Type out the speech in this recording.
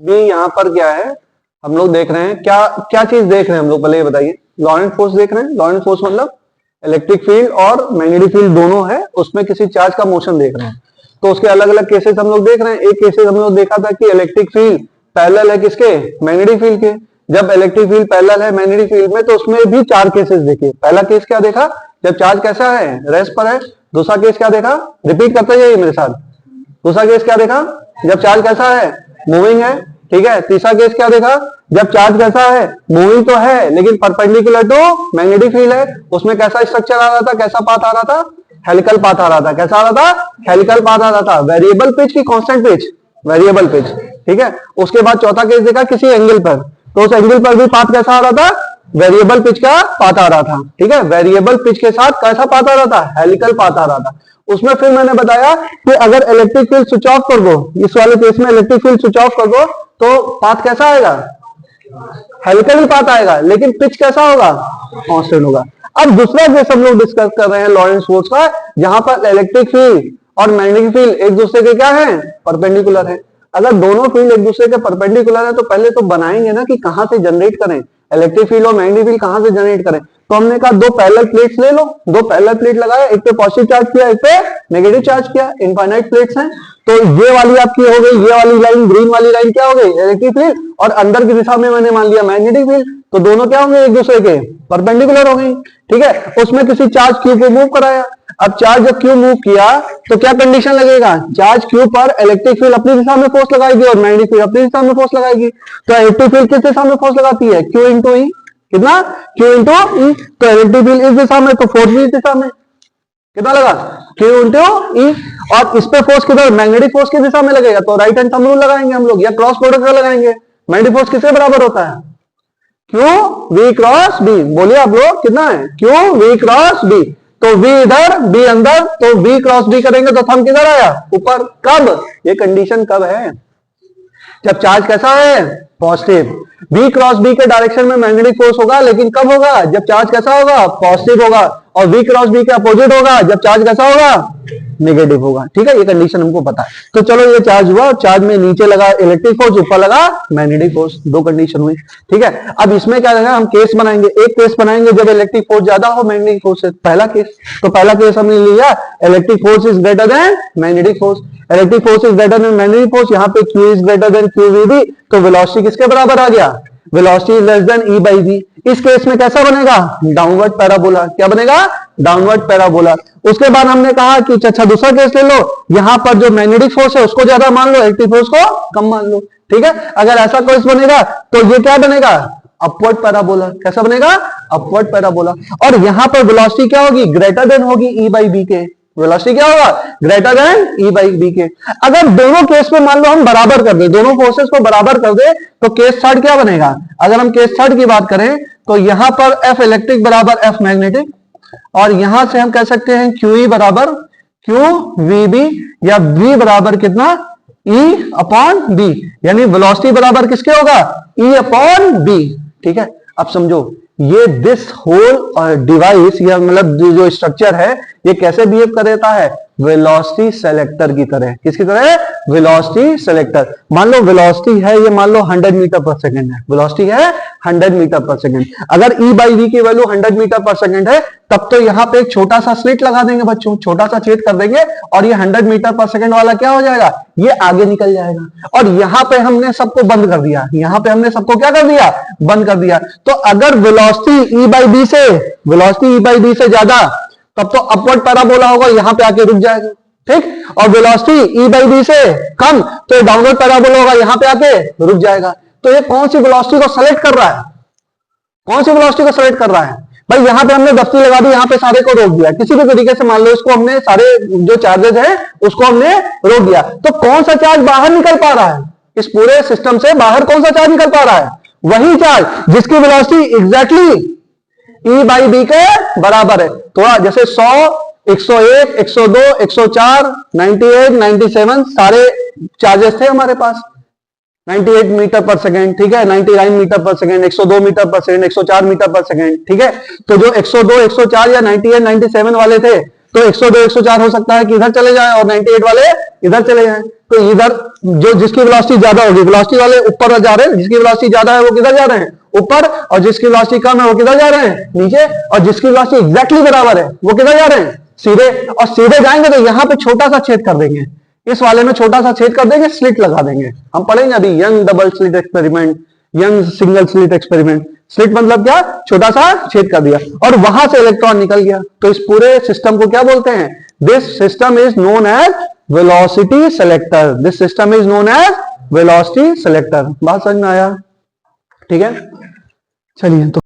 भी यहाँ पर क्या है, हम लोग देख रहे हैं क्या क्या चीज देख रहे हैं हम लोग, पहले ये बताइए। लॉरेंट फोर्स देख रहे हैं। लॉरेंट फोर्स मतलब इलेक्ट्रिक फील्ड और मैग्नेटिक फील्ड दोनों है, उसमें किसी चार्ज का मोशन देख रहे हैं। तो उसके अलग अलग केसेस हम लोग देख रहे हैं। एक केसेस हम लोग देखा था कि इलेक्ट्रिक फील्ड पैरेलल है किसके, मैग्नेटिक फील्ड के। जब इलेक्ट्रिक फील्ड पैरेलल है मैग्नेटिक फील्ड में, तो उसमें भी चार केसेस देखे। पहला केस क्या देखा, जब चार्ज कैसा है, रेस्ट पर है। दूसरा केस क्या देखा, रिपीट करते जाइए मेरे साथ। दूसरा केस क्या देखा, जब चार्ज कैसा है, मूविंग है, ठीक है। तीसरा केस क्या देखा, जब चार्ज कैसा है, मूविंग तो है लेकिन परपेंडिकुलर टू मैग्नेटिक फील्ड है। उसमें कैसा स्ट्रक्चर आ रहा था, कैसा पाथ आ रहा था, हेलिकल पाथ आ रहा था। कैसा आ रहा था, हेलिकल पाथ आ रहा था। वेरिएबल पिच की कांस्टेंट पिच, वेरिएबल पिच, ठीक है। उसके बाद चौथा केस देखा किसी एंगल पर, तो उस एंगल पर भी पाथ कैसा आ रहा था, वेरिएबल पिच का पाथ आ रहा था, ठीक है। वेरिएबल पिच के साथ कैसा पाथ आ रहा था, हेलिकल पाथ आ रहा था। उसमें फिर मैंने बताया कि अगर इलेक्ट्रिक फील्ड स्विच ऑफ कर दो, इस वाले केस में इलेक्ट्रिक फील्ड स्विच ऑफ कर दो, तो पाथ कैसा आएगा, हेलिकल ही पाथ आएगा, लेकिन पिच कैसा होगा, कांस्टेंट होगा। अब दूसरा केस हम लोग डिस्कस कर रहे हैं लॉरेंट्ज फोर्स का, जहां पर इलेक्ट्रिक फील्ड और मैग्नेटिक फील्ड एक दूसरे के क्या है, परपेंडिकुलर है। अगर दोनों फील्ड एक दूसरे के परपेंडिकुलर है, तो पहले तो बनाएंगे ना कि कहां से जनरेट करें, इलेक्ट्रिक फील्ड और मैग्नेटिक फील्ड कहां से जनरेट करें। तो हमने कहा दो पैरेलल प्लेट्स ले लो, दो पैरेलल प्लेट लगाया, एक पे पॉजिटिव चार्ज किया, एक पे नेगेटिव चार्ज किया, इनफाइनाइट प्लेट्स हैं। तो ये वाली आपकी हो गई, ये वाली लाइन, ग्रीन वाली लाइन क्या हो गई, इलेक्ट्रिक फील्ड, और अंदर की दिशा में मैंने मान लिया मैग्नेटिक फील्ड। तो दोनों क्या होंगे, एक दूसरे के परपेंडिकुलर हो गई, ठीक है। उसमें किसी चार्ज क्यू को मूव कराया। अब चार्ज जब क्यू मूव किया तो क्या कंडीशन लगेगा, चार्ज क्यू पर इलेक्ट्रिक फील्ड अपनी दिशा में फोर्स लगाएगी और मैग्नेटिक फील्ड अपनी दिशा में फोर्स लगाएगी। तो इलेक्ट्रिक फील्ड किस दिशा में फोर्स लगाती है, क्यू इंटू ई, कितना, क्यू इंटू ई। तो इलेक्ट्रिक फील्ड इस दिशा में, तो फोर्स भी इस दिशा में, कितना लगा, क्यू इंटू ई। और इस पे फोर्स किधर, मैग्नेटिक फोर्स की दिशा में लगेगा, तो राइट हैंड थंब रूल लगाएंगे हम लोग, या क्रॉस प्रोडक्ट लगाएंगे। मैग्नेटिक फोर्स किसके बराबर होता है, क्यू वी क्रॉस बी। बोलिए आप लोग, कितना है, क्यू वी क्रॉस बी। तो v इधर, b अंदर, तो v क्रॉस b करेंगे तो थंब किधर आया, ऊपर। कब, ये कंडीशन कब है, जब चार्ज कैसा है, पॉजिटिव। v क्रॉस b के डायरेक्शन में मैग्नेटिक फोर्स होगा, लेकिन कब होगा, जब चार्ज कैसा होगा, पॉजिटिव होगा। और v क्रॉस b के अपोजिट होगा जब चार्ज कैसा होगा, नेगेटिव होगा, ठीक है। ये कंडीशन हमको पता है। तो चलो ये चार्ज हुआ, चार्ज में नीचे लगा इलेक्ट्रिक फोर्स, ऊपर लगा मैग्नेटिक फोर्स, दो कंडीशन हुई, ठीक है। अब इसमें क्या रहेगा, हम केस बनाएंगे, एक केस बनाएंगे जब इलेक्ट्रिक फोर्स ज्यादा हो मैग्नेटिक फोर्स से, पहला केस। तो पहला केस हमने लिया, electric force is greater than magnetic force. Electric force is greater than magnetic force, यहाँ पे Q is greater than QVB, तो वेलोसिटी किसके बराबर आ गया, velocity is less than E by V। इस केस में कैसा बनेगा, डाउनवर्ड पैराबोला। क्या बनेगा, डाउनवर्ड पैराबोला। उसके बाद हमने कहा कि अच्छा दूसरा केस ले लो, यहां पर जो मैग्नेटिक फोर्स है उसको ज्यादा मान लो, इलेक्ट्रिक फोर्स को कम मान लो, ठीक है। अगर ऐसा केस बनेगा तो ये क्या बनेगा, अपवर्ड पैराबोला। कैसा बनेगा, अपवर्ड पैराबोला। और यहां पर वेलोसिटी क्या होगी, ग्रेटर देन होगी E by V के। वेलोसिटी क्या होगा, greater than E by V के। अगर दोनों केस में मान लो हम बराबर कर दे, दोनों फोर्सेस को बराबर कर दे, तो केस थर्ड क्या बनेगा। अगर हम केस थर्ड की बात करें तो यहां पर F इलेक्ट्रिक बराबर F मैग्नेटिक, और यहां से हम कह सकते हैं QE बराबर QVB, या V बराबर कितना, E अपॉन B। यानी वेलोसिटी बराबर किसके होगा, E अपॉन B, ठीक है। अब समझो ये दिस होल डिवाइस, या मतलब जो स्ट्रक्चर है, ये कैसे बिहेव कर देता है, वेलोसिटी सेलेक्टर की तरह। किसकी तरह, वेलोसिटी सेलेक्टर। मान लो वेलोसिटी है, ये मान लो 100 मीटर पर सेकंड है, वेलोसिटी है 100 मीटर पर सेकंड। अगर E by V की वैल्यू 100 मीटर पर सेकंड है, तब तो यहां पे एक छोटा सा स्लिट लगा देंगे बच्चों, छोटा सा छेद कर देंगे, और ये 100 मीटर पर सेकंड वाला क्या हो जाएगा, ये आगे निकल जाएगा। और यहां पे हमने सबको बंद कर दिया, यहां पे हमने सबको क्या कर दिया, बंद कर दिया। तो अगर वेलोसिटी E by V से, वेलोसिटी E by V से ज्यादा, तब तो अपवर्ड पैराबोला होगा, यहां पे आके रुक जाएगा, ठीक। और वेलोसिटी E by V से कम, तो डाउनवर्ड पैराबोला होगा, यहां पे आके रुक जाएगा। तो ये कौन सी वेलोसिटी को सेलेक्ट कर रहा है, कौन सी वेलोसिटी को सेलेक्ट कर रहा है भाई। यहां पे हमने दफ्ती लगा दी, यहां पे सारे को रोक दिया, किसी भी तरीके से मान लो इसको हमने, सारे जो चार्जेस है उसको हमने रोक दिया। तो कौन सा चार्ज बाहर निकल पा रहा है, इस पूरे सिस्टम से बाहर कौन सा चार्ज निकल पा रहा है, वही चार्ज जिसकी velocity exactly E by V के बराबर है। थोड़ा जैसे 100, 101, 102, 104, 98, 97 सारे चार्जेस थे हमारे पास। 98 मीटर पर सेकेंड, ठीक है, 99 मीटर पर सेकेंड, 102 मीटर पर सेकेंड, 104 मीटर पर सेकेंड, ठीक है। तो जो 102, 104 या 98, 97 वाले थे, तो 102 104 हो सकता है कि इधर चले जाएं और 98 वाले इधर चले जाएं। तो इधर जो जिसकी वेलोसिटी ज्यादा होगी, वेलोसिटी वाले ऊपर जा रहे हैं, जिसकी वेलोसिटी ज्यादा है वो किधर जा रहे हैं, ऊपर, और जिसकी वेलोसिटी कम है वो किधर जा रहे हैं, नीचे, और जिसकी वेलोसिटी एग्जैक्टली बराबर है वो किधर जा रहे हैं, सीधे। और सीधे जाएंगे तो यहां पे छोटा सा छेद कर देंगे, इस वाले में छोटा सा छेद कर देंगे, स्लिट लगा देंगे। हम पढ़ेंगे अभी young double slit experiment, young single slit experiment. Slit मतलब क्या, छोटा सा छेद कर दिया और वहां से इलेक्ट्रॉन निकल गया। तो इस पूरे सिस्टम को क्या बोलते हैं, this system is known as velocity selector. This system is known as velocity selector. बात समझ में आया? ठीक है, चलिए तो